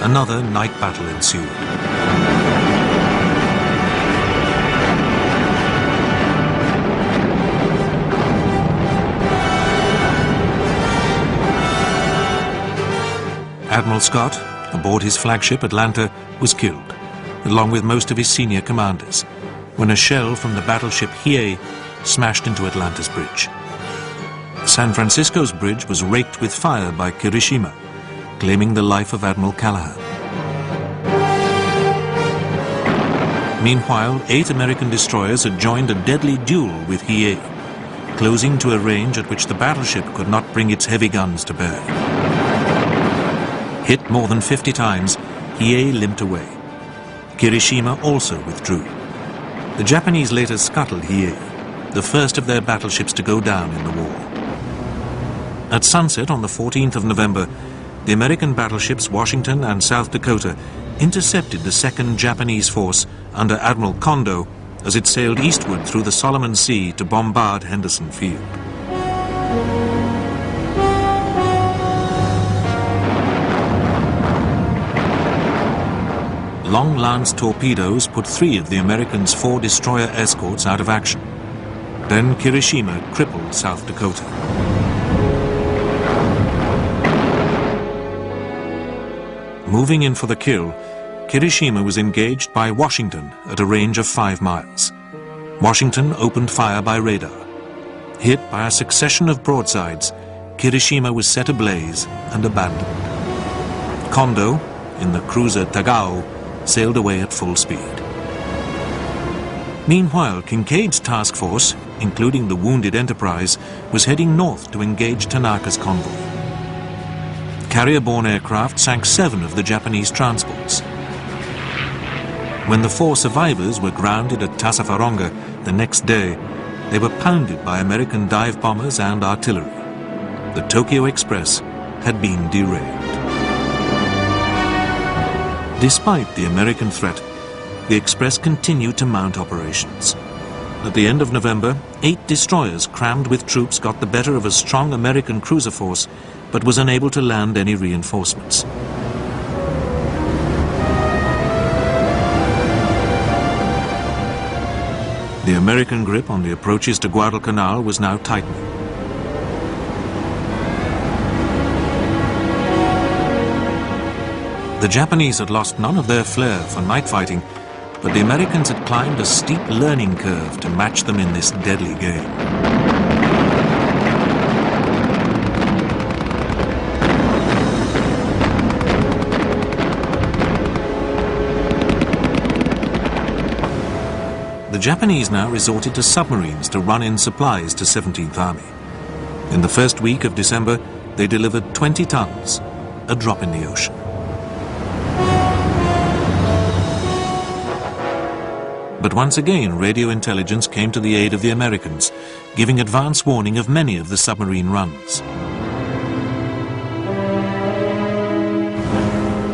Another night battle ensued. Admiral Scott, aboard his flagship Atlanta, was killed, along with most of his senior commanders, when a shell from the battleship Hiei smashed into Atlanta's bridge. San Francisco's bridge was raked with fire by Kirishima, claiming the life of Admiral Callahan. Meanwhile, 8 American destroyers had joined a deadly duel with Hiei, closing to a range at which the battleship could not bring its heavy guns to bear. Hit more than 50 times, Hiei limped away. Kirishima also withdrew. The Japanese later scuttled Hiei, the first of their battleships to go down in the war. At sunset on the 14th of November, the American battleships Washington and South Dakota intercepted the 2nd Japanese force under Admiral Kondo as it sailed eastward through the Solomon Sea to bombard Henderson Field. Long Lance torpedoes put 3 of the Americans' 4 destroyer escorts out of action. Then Kirishima crippled South Dakota. Moving in for the kill, Kirishima was engaged by Washington at a range of 5 miles. Washington opened fire by radar. Hit by a succession of broadsides, Kirishima was set ablaze and abandoned. Kondo, in the cruiser Tagao, sailed away at full speed. Meanwhile, Kinkaid's task force, including the wounded Enterprise, was heading north to engage Tanaka's convoy. Carrier-borne aircraft sank 7 of the Japanese transports. When the 4 survivors were grounded at Tassafaronga the next day, they were pounded by American dive bombers and artillery. The Tokyo Express had been derailed. Despite the American threat, the Express continued to mount operations. At the end of November, 8 destroyers crammed with troops got the better of a strong American cruiser force, but was unable to land any reinforcements. The American grip on the approaches to Guadalcanal was now tightening. The Japanese had lost none of their flair for night fighting, but the Americans had climbed a steep learning curve to match them in this deadly game. The Japanese now resorted to submarines to run in supplies to 17th Army. In the first week of December, they delivered 20 tons, a drop in the ocean. But once again, radio intelligence came to the aid of the Americans, giving advance warning of many of the submarine runs.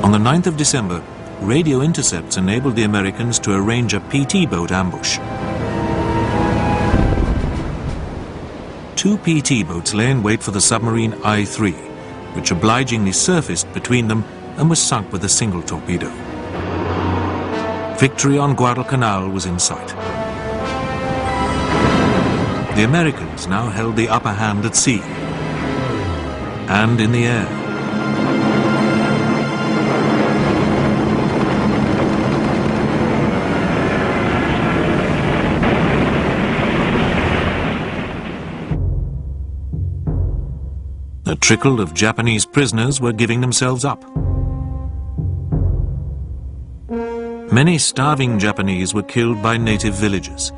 On the 9th of December, radio intercepts enabled the Americans to arrange a PT boat ambush. 2 PT boats lay in wait for the submarine I-3, which obligingly surfaced between them and was sunk with a single torpedo. Victory on Guadalcanal was in sight. The Americans now held the upper hand at sea and in the air. A trickle of Japanese prisoners were giving themselves up. Many starving Japanese were killed by native villagers.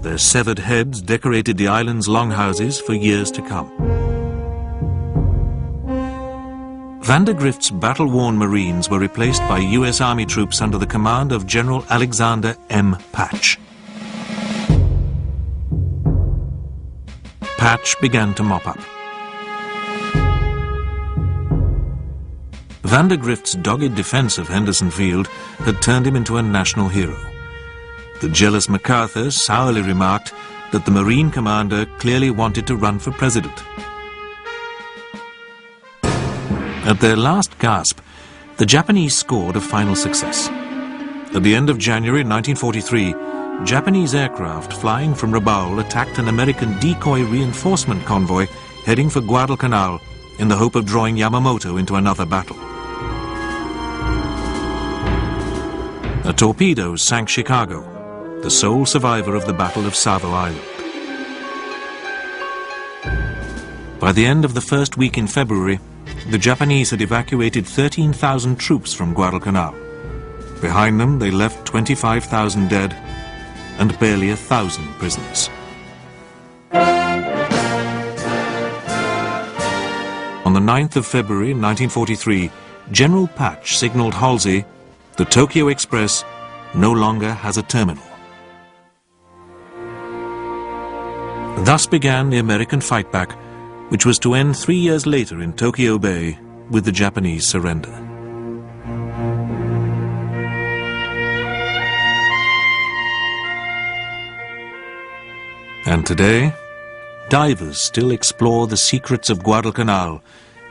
Their severed heads decorated the island's longhouses for years to come. Vandergrift's battle-worn Marines were replaced by US Army troops under the command of General Alexander M. Patch. Patch began to mop up. Vandergrift's dogged defense of Henderson Field had turned him into a national hero. The jealous MacArthur sourly remarked that the Marine commander clearly wanted to run for president. At their last gasp, the Japanese scored a final success. At the end of January 1943, Japanese aircraft flying from Rabaul attacked an American decoy reinforcement convoy heading for Guadalcanal in the hope of drawing Yamamoto into another battle. A torpedo sank Chicago, the sole survivor of the Battle of Savo Island. By the end of the first week in February, the Japanese had evacuated 13,000 troops from Guadalcanal. Behind them, they left 25,000 dead and barely 1,000 prisoners. On the 9th of February 1943, General Patch signaled Halsey, "The Tokyo Express no longer has a terminal." Thus began the American fightback, which was to end 3 years later in Tokyo Bay with the Japanese surrender. And today, divers still explore the secrets of Guadalcanal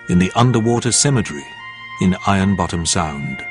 in the underwater cemetery in Iron Bottom Sound.